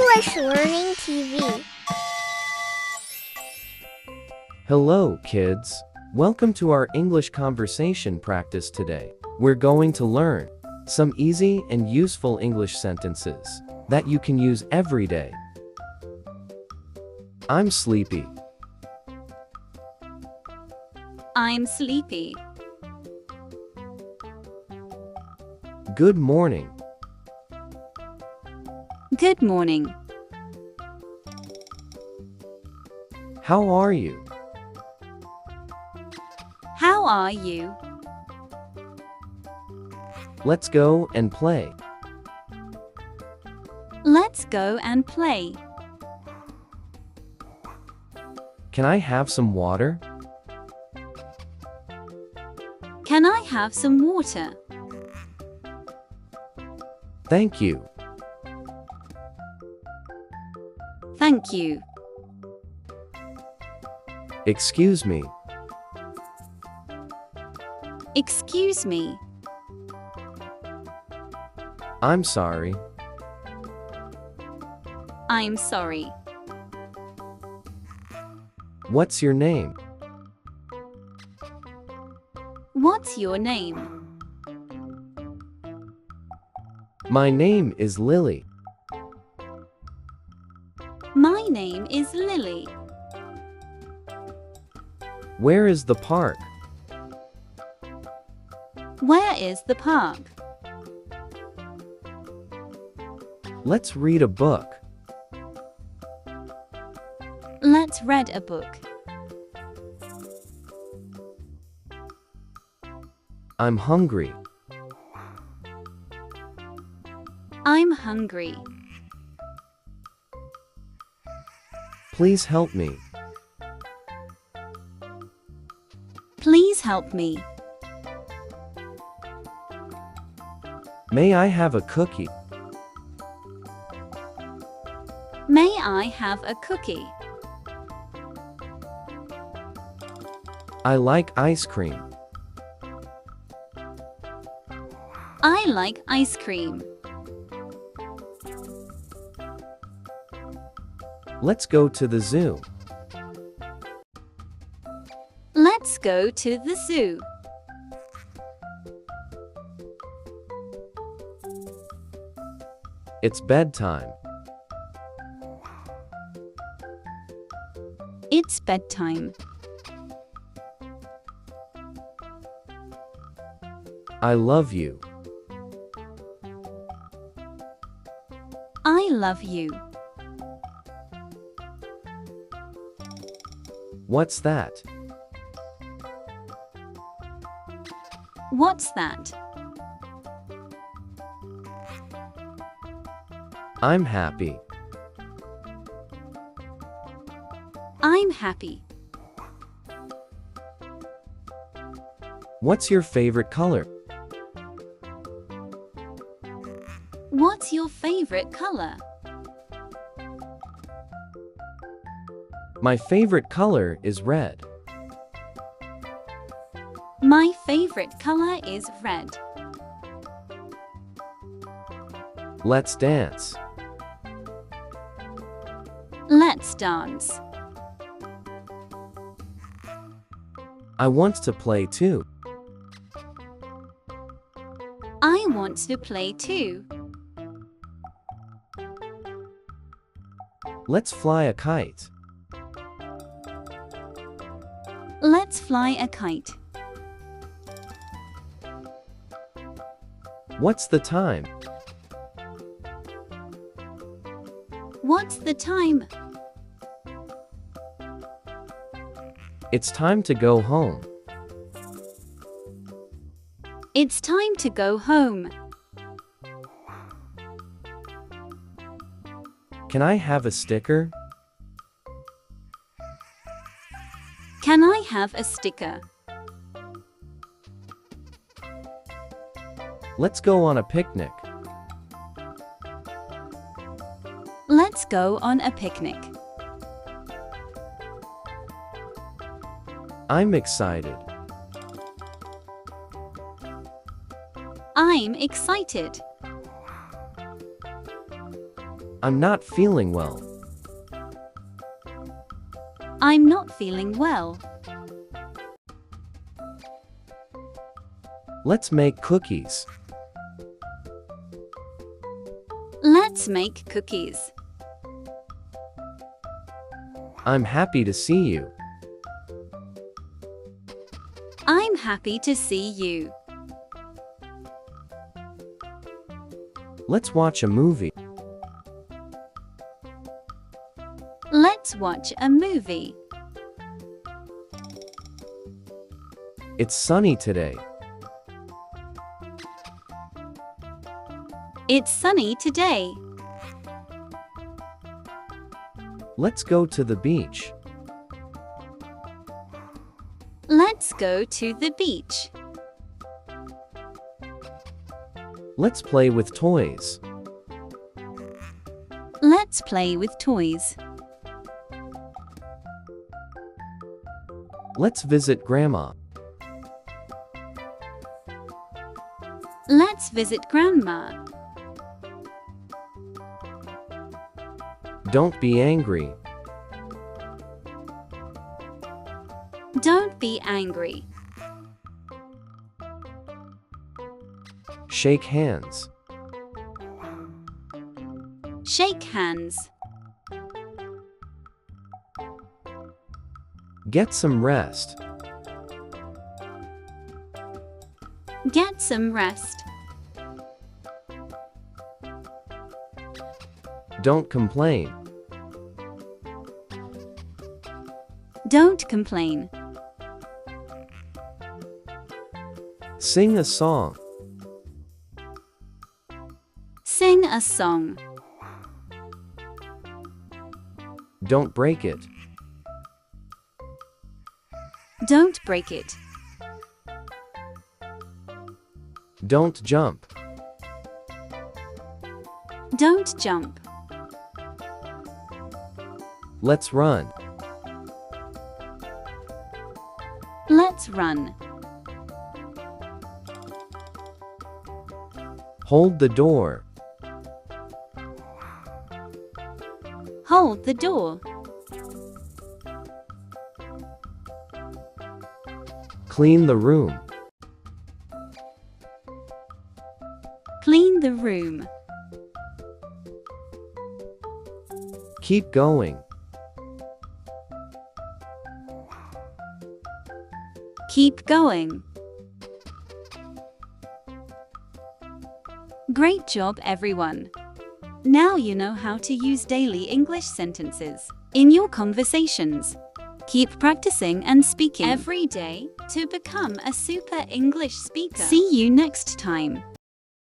English Learning TV. Hello, kids. Welcome to our English conversation practice today. We're going to learn some easy and useful English sentences that you can use every day. I'm sleepy. I'm sleepy. Good morning. Good morning. How are you? How are you? Let's go and play. Let's go and play. Can I have some water? Can I have some water? Thank you. Thank you. Excuse me. Excuse me. I'm sorry. I'm sorry. What's your name? What's your name? My name is Lily. My name is Lily. Where is the park? Where is the park? Let's read a book. Let's read a book. I'm hungry. I'm hungry. Please help me. Please help me. May I have a cookie? May I have a cookie? I like ice cream. I like ice cream. Let's go to the zoo. Let's go to the zoo. It's bedtime. It's bedtime. I love you. I love you. What's that? What's that? I'm happy. I'm happy. What's your favorite color? What's your favorite color? My favorite color is red. My favorite color is red. Let's dance. Let's dance. I want to play too. I want to play too. Let's fly a kite. Let's fly a kite. What's the time? What's the time? It's time to go home. It's time to go home. Can I have a sticker? Can I have a sticker? Let's go on a picnic. Let's go on a picnic. I'm excited. I'm excited. I'm not feeling well. I'm not feeling well. Let's make cookies. Let's make cookies. I'm happy to see you. I'm happy to see you. Let's watch a movie. Let's watch a movie. It's sunny today. It's sunny today. Let's go to the beach. Let's go to the beach. Let's play with toys. Let's play with toys. Let's visit Grandma. Let's visit Grandma. Don't be angry. Don't be angry. Shake hands. Shake hands. Get some rest. Get some rest. Don't complain. Don't complain. Sing a song. Sing a song. Don't break it. Don't break it. Don't jump. Don't jump. Let's run. Let's run. Hold the door. Hold the door. Clean the room. Clean the room. Keep going. Keep going. Great job, everyone. Now you know how to use daily English sentences in your conversations. Keep practicing and speaking every day to become a super English speaker. See you next time.